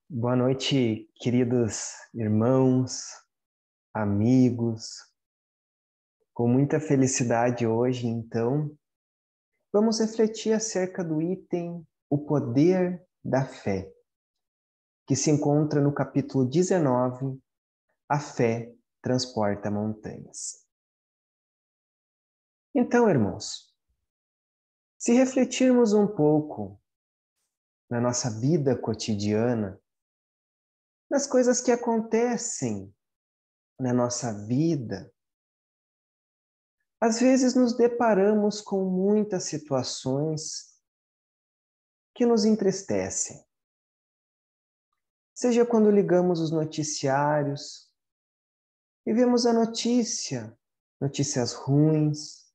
Boa noite, queridos irmãos, amigos. Com muita felicidade hoje, então, vamos refletir acerca do item O Poder da Fé, que se encontra no capítulo 19, A Fé Transporta Montanhas. Então, irmãos, se refletirmos um pouco na nossa vida cotidiana, nas coisas que acontecem na nossa vida, às vezes nos deparamos com muitas situações que nos entristecem. Seja quando ligamos os noticiários e vemos a notícias ruins,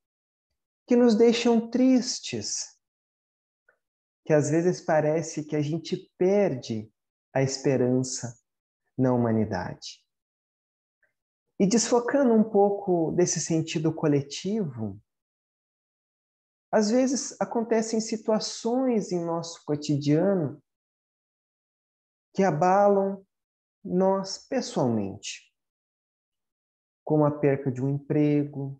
que nos deixam tristes, que às vezes parece que a gente perde a esperança na humanidade. E desfocando um pouco desse sentido coletivo, às vezes acontecem situações em nosso cotidiano que abalam nós pessoalmente, como a perca de um emprego,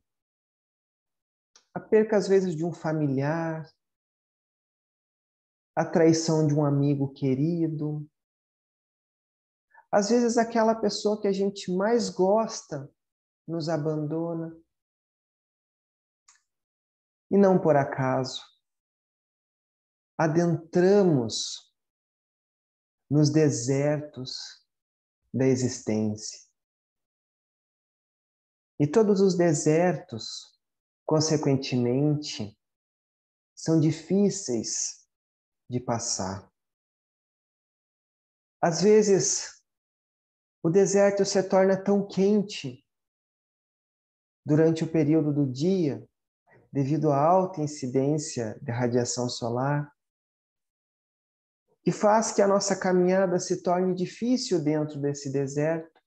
a perca às vezes de um familiar, a traição de um amigo querido, às vezes aquela pessoa que a gente mais gosta nos abandona. E não por acaso, adentramos nos desertos da existência. E todos os desertos, consequentemente, são difíceis de passar. Às vezes, o deserto se torna tão quente durante o período do dia, devido à alta incidência de radiação solar, que faz que a nossa caminhada se torne difícil dentro desse deserto.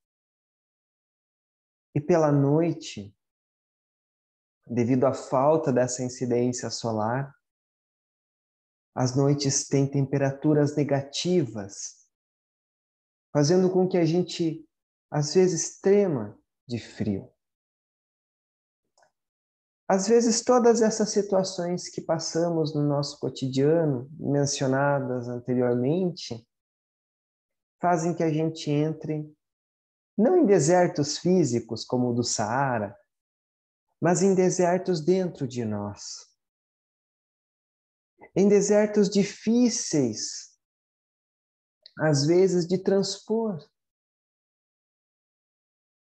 E pela noite, devido à falta dessa incidência solar, as noites têm temperaturas negativas, fazendo com que a gente, às vezes, trema de frio. Às vezes, todas essas situações que passamos no nosso cotidiano, mencionadas anteriormente, fazem que a gente entre, não em desertos físicos, como o do Saara, mas em desertos dentro de nós. Em desertos difíceis, às vezes, de transpor.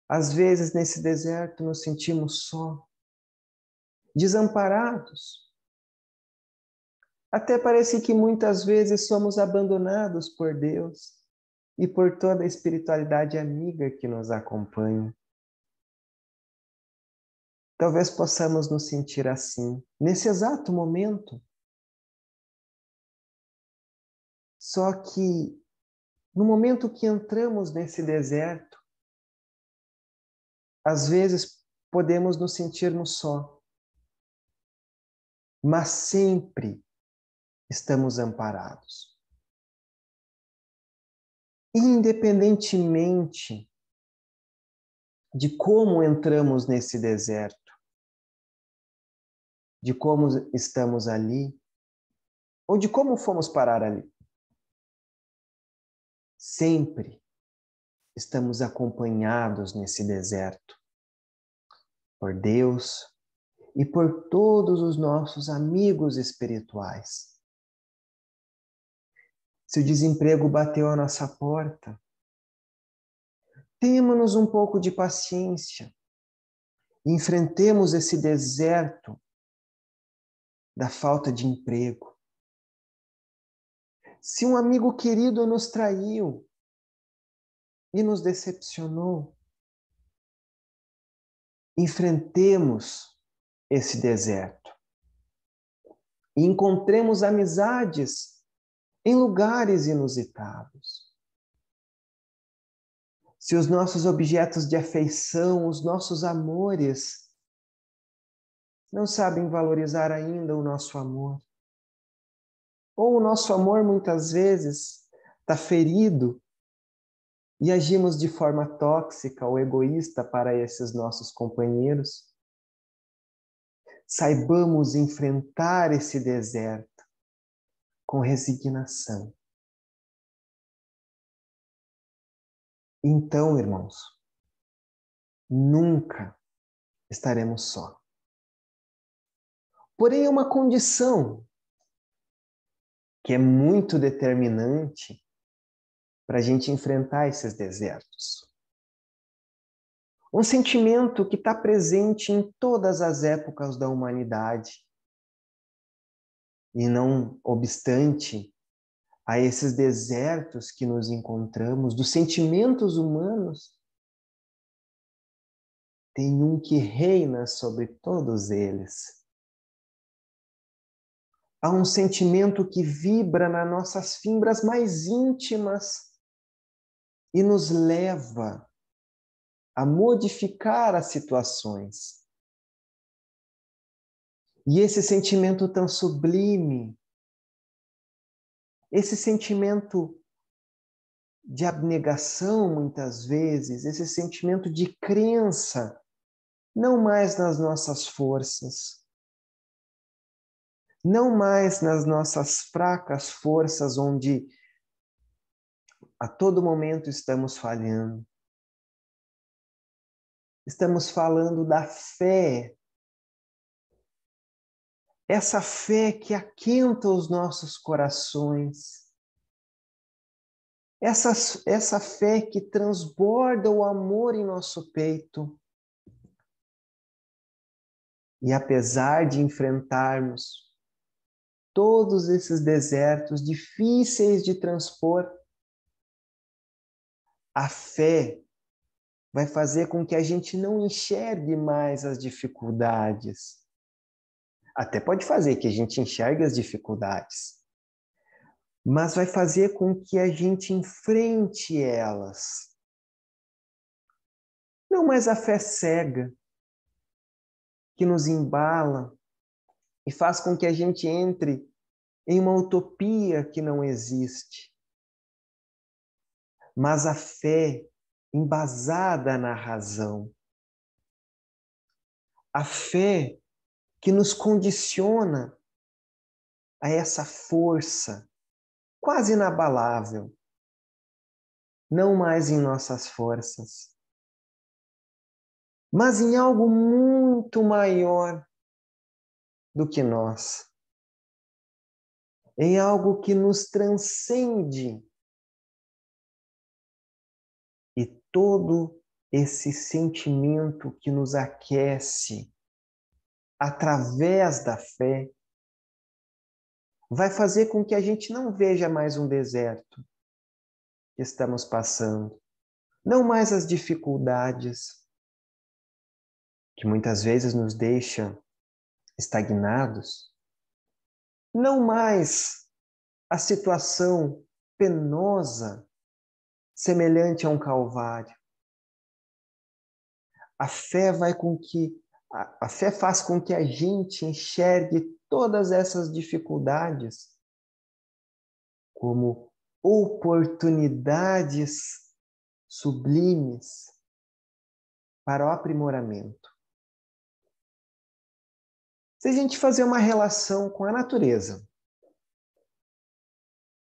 Às vezes, nesse deserto, nos sentimos só, desamparados. Até parece que muitas vezes somos abandonados por Deus e por toda a espiritualidade amiga que nos acompanha. Talvez possamos nos sentir assim, nesse exato momento. Só que, no momento que entramos nesse deserto, às vezes podemos nos sentirmos só, mas sempre estamos amparados. Independentemente de como entramos nesse deserto, de como estamos ali, ou de como fomos parar ali, sempre estamos acompanhados nesse deserto por Deus e por todos os nossos amigos espirituais. Se o desemprego bateu à nossa porta, tenhamos um pouco de paciência e enfrentemos esse deserto da falta de emprego. Se um amigo querido nos traiu e nos decepcionou, enfrentemos esse deserto e encontremos amizades em lugares inusitados. Se os nossos objetos de afeição, os nossos amores, não sabem valorizar ainda o nosso amor, ou o nosso amor muitas vezes está ferido e agimos de forma tóxica ou egoísta para esses nossos companheiros, saibamos enfrentar esse deserto com resignação. Então, irmãos, nunca estaremos só. Porém, uma condição que é muito determinante para a gente enfrentar esses desertos. Um sentimento que está presente em todas as épocas da humanidade. E não obstante a esses desertos que nos encontramos, dos sentimentos humanos, tem um que reina sobre todos eles. Há um sentimento que vibra nas nossas fibras mais íntimas e nos leva a modificar as situações. E esse sentimento tão sublime, esse sentimento de abnegação, muitas vezes, esse sentimento de crença, não mais nas nossas forças, não mais nas nossas fracas forças, onde a todo momento estamos falhando. Estamos falando da fé, essa fé que aquenta os nossos corações, essa fé que transborda o amor em nosso peito. E apesar de enfrentarmos todos esses desertos difíceis de transpor, a fé vai fazer com que a gente não enxergue mais as dificuldades. Até pode fazer que a gente enxergue as dificuldades, mas vai fazer com que a gente enfrente elas. Não mais a fé cega, que nos embala e faz com que a gente entre em uma utopia que não existe, mas a fé embasada na razão. A fé que nos condiciona a essa força quase inabalável, não mais em nossas forças, mas em algo muito maior do que nós, em algo que nos transcende. E todo esse sentimento que nos aquece através da fé vai fazer com que a gente não veja mais um deserto que estamos passando, não mais as dificuldades que muitas vezes nos deixam estagnados, não mais a situação penosa semelhante a um calvário. A fé vai com que a fé faz com que a gente enxergue todas essas dificuldades como oportunidades sublimes para o aprimoramento. Se a gente fazer uma relação com a natureza,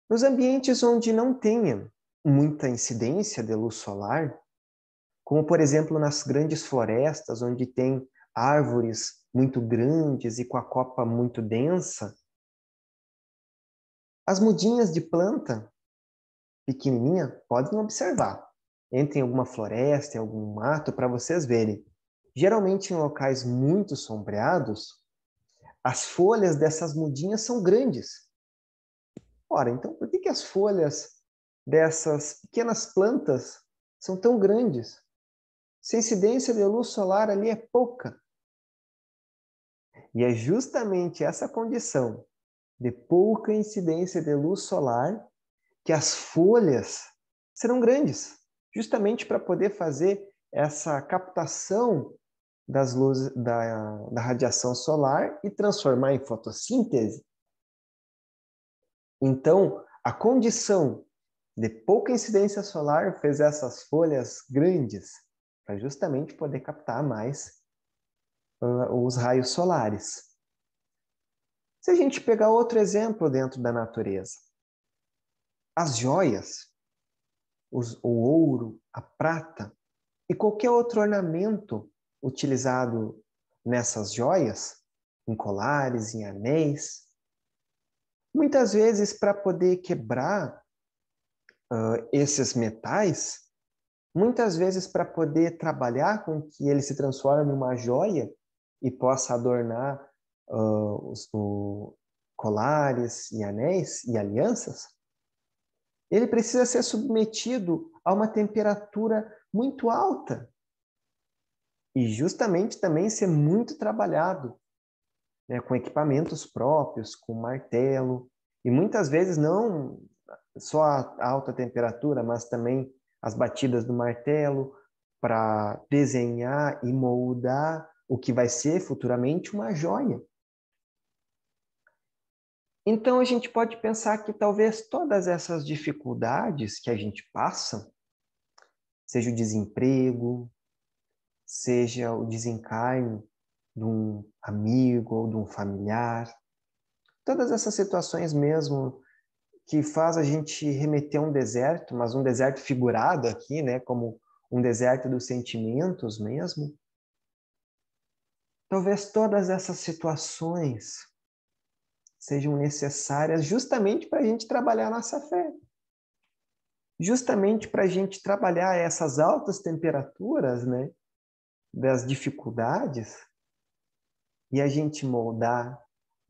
nos ambientes onde não tenha muita incidência de luz solar, como por exemplo nas grandes florestas, onde tem árvores muito grandes e com a copa muito densa, as mudinhas de planta pequenininha podem observar. Entrem em alguma floresta, em algum mato, para vocês verem. Geralmente em locais muito sombreados, as folhas dessas mudinhas são grandes. Ora, então por que as folhas dessas pequenas plantas são tão grandes? Se a incidência de luz solar ali é pouca. E é justamente essa condição de pouca incidência de luz solar que as folhas serão grandes, justamente para poder fazer essa captação das luzes da radiação solar e transformar em fotossíntese. Então, a condição de pouca incidência solar, fez essas folhas grandes para justamente poder captar mais os raios solares. Se a gente pegar outro exemplo dentro da natureza, as joias, o ouro, a prata e qualquer outro ornamento utilizado nessas joias, em colares, em anéis, muitas vezes para poder quebrar esses metais, muitas vezes para poder trabalhar com que ele se transforme em uma joia e possa adornar os colares e anéis e alianças, ele precisa ser submetido a uma temperatura muito alta e justamente também ser muito trabalhado, né, com equipamentos próprios, com martelo, e muitas vezes não só a alta temperatura, mas também as batidas do martelo para desenhar e moldar o que vai ser futuramente uma joia. Então a gente pode pensar que talvez todas essas dificuldades que a gente passa, seja o desemprego, seja o desencarne de um amigo ou de um familiar, todas essas situações mesmo que faz a gente remeter a um deserto, mas um deserto figurado aqui, né, como um deserto dos sentimentos mesmo. Talvez todas essas situações sejam necessárias justamente para a gente trabalhar a nossa fé. Justamente para a gente trabalhar essas altas temperaturas, né, das dificuldades, e a gente moldar,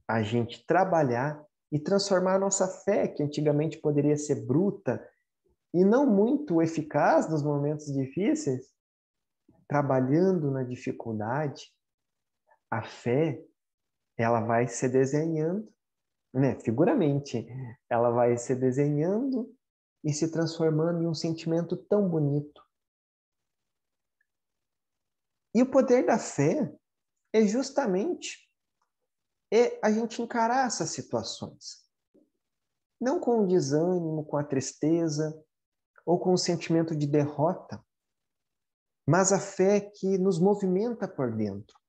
a gente trabalhar e transformar a nossa fé, que antigamente poderia ser bruta e não muito eficaz nos momentos difíceis, trabalhando na dificuldade, a fé, ela vai se desenhando, né, figuramente, ela vai se desenhando e se transformando em um sentimento tão bonito. E o poder da fé é justamente a gente encarar essas situações. Não com o desânimo, com a tristeza, ou com o sentimento de derrota, mas a fé que nos movimenta por dentro.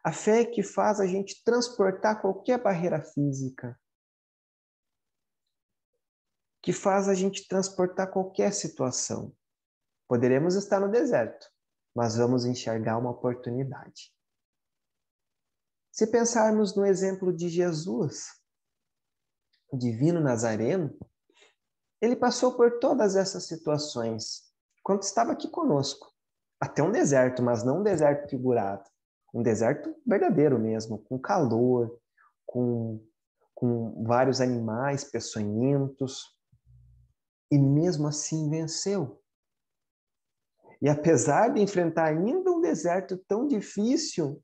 A fé que faz a gente transportar qualquer barreira física, que faz a gente transportar qualquer situação. Poderemos estar no deserto, mas vamos enxergar uma oportunidade. Se pensarmos no exemplo de Jesus, o divino Nazareno, ele passou por todas essas situações quando estava aqui conosco. Até um deserto, mas não um deserto figurado. Um deserto verdadeiro mesmo, com calor, com vários animais peçonhentos. E mesmo assim venceu. E apesar de enfrentar ainda um deserto tão difícil,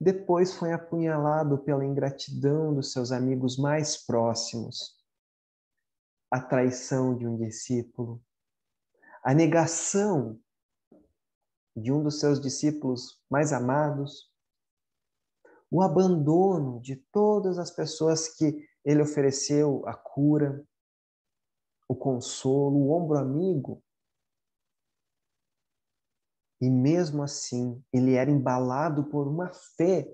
depois foi apunhalado pela ingratidão dos seus amigos mais próximos, a traição de um discípulo, a negação de um dos seus discípulos mais amados, o abandono de todas as pessoas que ele ofereceu a cura, o consolo, o ombro amigo. E mesmo assim, ele era embalado por uma fé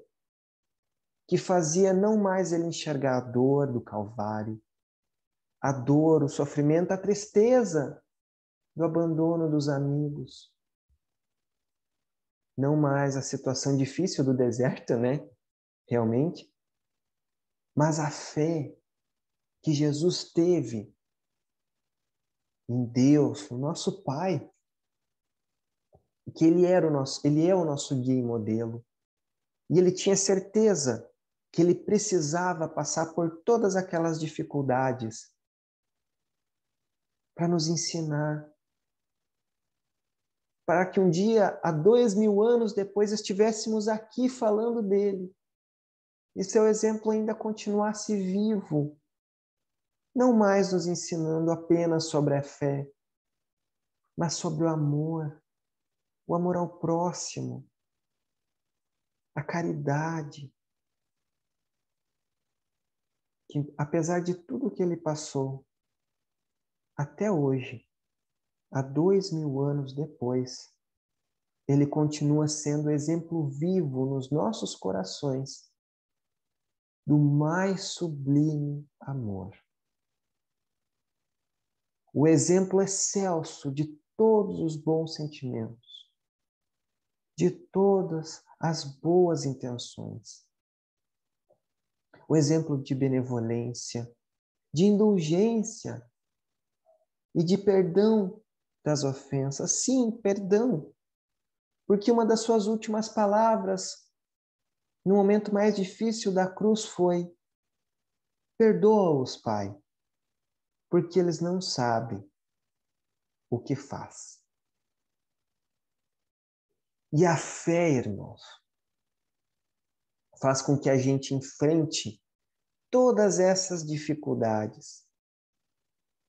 que fazia não mais ele enxergar a dor do Calvário, a dor, o sofrimento, a tristeza do abandono dos amigos. Não mais a situação difícil do deserto, né? Realmente. Mas a fé que Jesus teve em Deus, no nosso Pai, que ele é o nosso guia e modelo. E ele tinha certeza que ele precisava passar por todas aquelas dificuldades para nos ensinar, para que um dia, há 2000 anos depois, estivéssemos aqui falando dele e seu exemplo ainda continuasse vivo, não mais nos ensinando apenas sobre a fé, mas sobre o amor ao próximo, a caridade, que apesar de tudo que ele passou, até hoje, há 2000 anos depois, ele continua sendo exemplo vivo nos nossos corações do mais sublime amor. O exemplo excelso de todos os bons sentimentos, de todas as boas intenções. O exemplo de benevolência, de indulgência e de perdão das ofensas. Sim, perdão. Porque uma das suas últimas palavras, no momento mais difícil da cruz, foi: perdoa-os, Pai, porque eles não sabem o que faz. E a fé, irmãos, faz com que a gente enfrente todas essas dificuldades,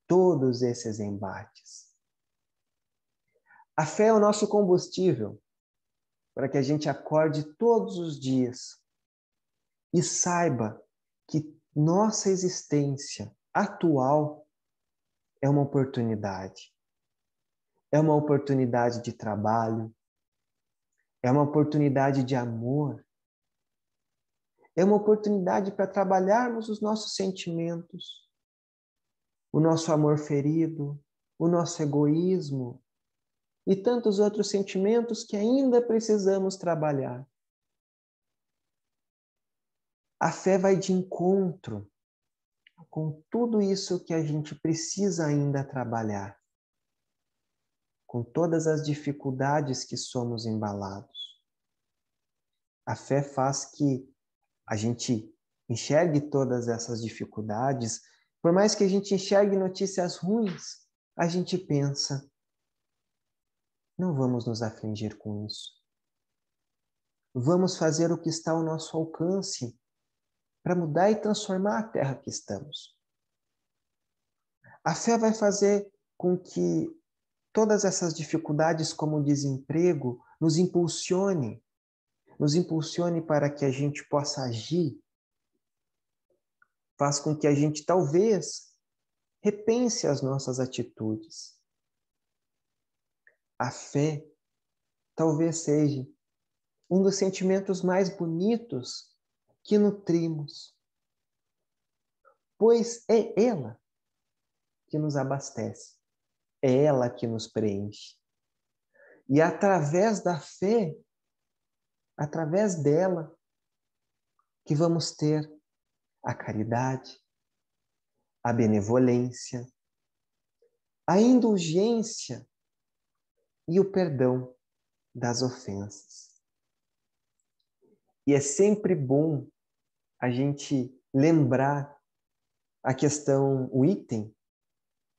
todos esses embates. A fé é o nosso combustível para que a gente acorde todos os dias e saiba que nossa existência atual é uma oportunidade. É uma oportunidade de trabalho, é uma oportunidade de amor, é uma oportunidade para trabalharmos os nossos sentimentos, o nosso amor ferido, o nosso egoísmo e tantos outros sentimentos que ainda precisamos trabalhar. A fé vai de encontro com tudo isso que a gente precisa ainda trabalhar, com todas as dificuldades que somos embalados. A fé faz que a gente enxergue todas essas dificuldades, por mais que a gente enxergue notícias ruins, a gente pensa: não vamos nos afligir com isso. Vamos fazer o que está ao nosso alcance para mudar e transformar a terra que estamos. A fé vai fazer com que todas essas dificuldades, como o desemprego, nos impulsione para que a gente possa agir, faz com que a gente talvez repense as nossas atitudes. A fé talvez seja um dos sentimentos mais bonitos que nutrimos, pois é ela que nos abastece, é ela que nos preenche. E através da fé, através dela, que vamos ter a caridade, a benevolência, a indulgência e o perdão das ofensas. E é sempre bom a gente lembrar a questão, o item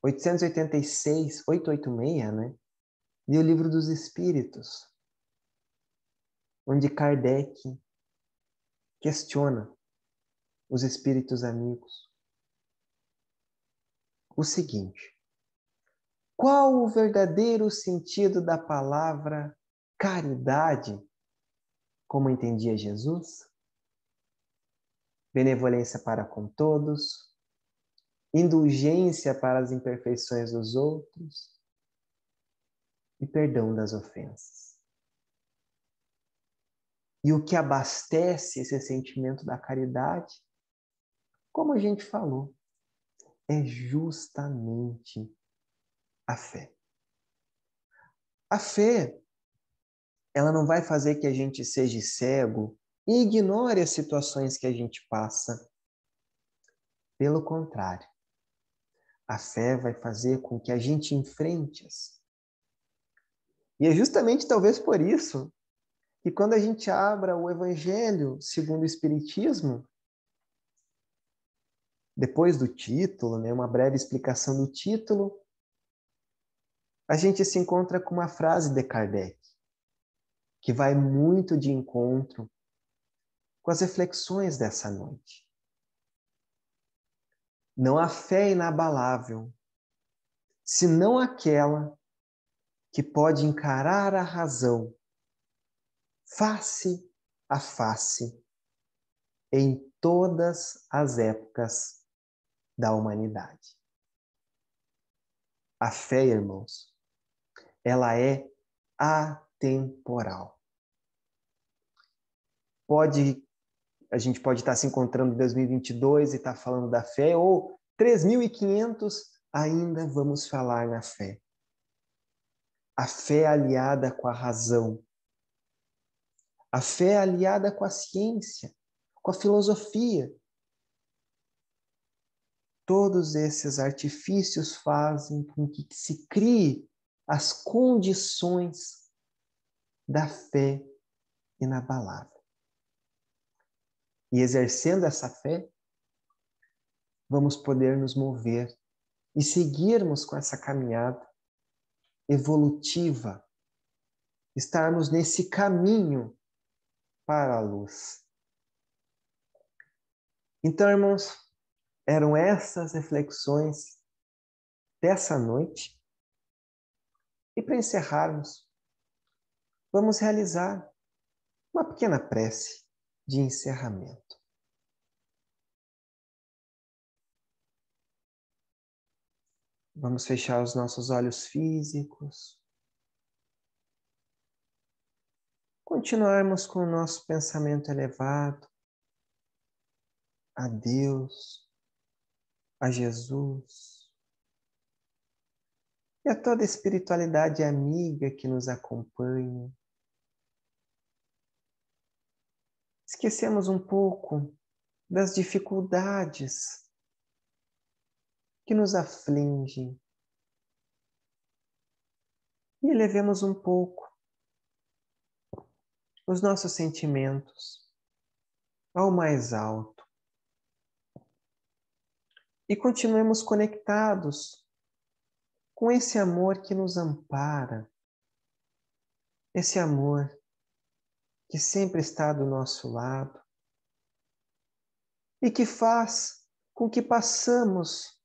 886, né? E o Livro dos Espíritos, onde Kardec questiona os espíritos amigos o seguinte: qual o verdadeiro sentido da palavra caridade, como entendia Jesus? Benevolência para com todos, indulgência para as imperfeições dos outros e perdão das ofensas. E o que abastece esse sentimento da caridade, como a gente falou, é justamente a fé. A fé, ela não vai fazer que a gente seja cego e ignore as situações que a gente passa. Pelo contrário, a fé vai fazer com que a gente enfrente-as. E é justamente talvez por isso que quando a gente abra o Evangelho segundo o Espiritismo, depois do título, né, uma breve explicação do título, a gente se encontra com uma frase de Kardec, que vai muito de encontro com as reflexões dessa noite. Não há fé inabalável, senão aquela que pode encarar a razão face a face em todas as épocas da humanidade. A fé, irmãos, ela é atemporal. A gente pode estar se encontrando em 2022 e estar falando da fé, ou 3.500 ainda vamos falar na fé. A fé aliada com a razão. A fé aliada com a ciência, com a filosofia. Todos esses artifícios fazem com que se crie as condições da fé inabalável. E exercendo essa fé, vamos poder nos mover e seguirmos com essa caminhada evolutiva, estarmos nesse caminho para a luz. Então, irmãos, eram essas reflexões dessa noite. E para encerrarmos, vamos realizar uma pequena prece de encerramento. Vamos fechar os nossos olhos físicos. Continuarmos com o nosso pensamento elevado a Deus, a Jesus e a toda a espiritualidade amiga que nos acompanha. Esquecemos um pouco das dificuldades que nos afligem e elevemos um pouco os nossos sentimentos ao mais alto e continuemos conectados com esse amor que nos ampara, esse amor que sempre está do nosso lado e que faz com que passamos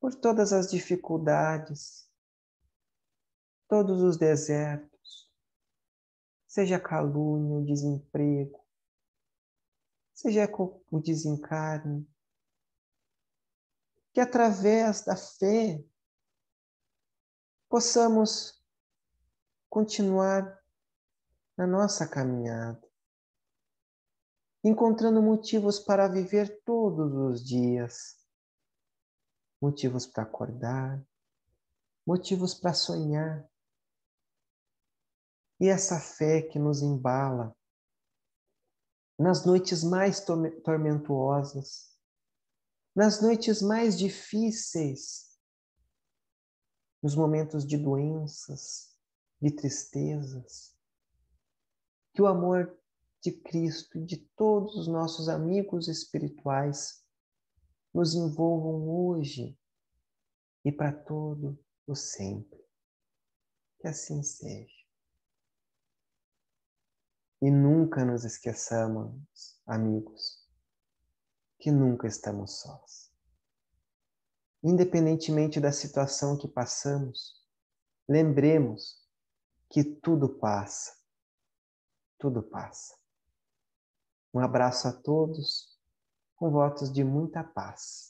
por todas as dificuldades, todos os desertos, seja calúnia, o desemprego, seja o desencarne, que através da fé possamos continuar na nossa caminhada, encontrando motivos para viver todos os dias, motivos para acordar, motivos para sonhar. E essa fé que nos embala nas noites mais tormentuosas, nas noites mais difíceis, nos momentos de doenças, de tristezas, que o amor de Cristo e de todos os nossos amigos espirituais nos envolvam hoje e para todo o sempre. Que assim seja. E nunca nos esqueçamos, amigos, que nunca estamos sós. Independentemente da situação que passamos, lembremos que tudo passa. Tudo passa. Um abraço a todos, com votos de muita paz.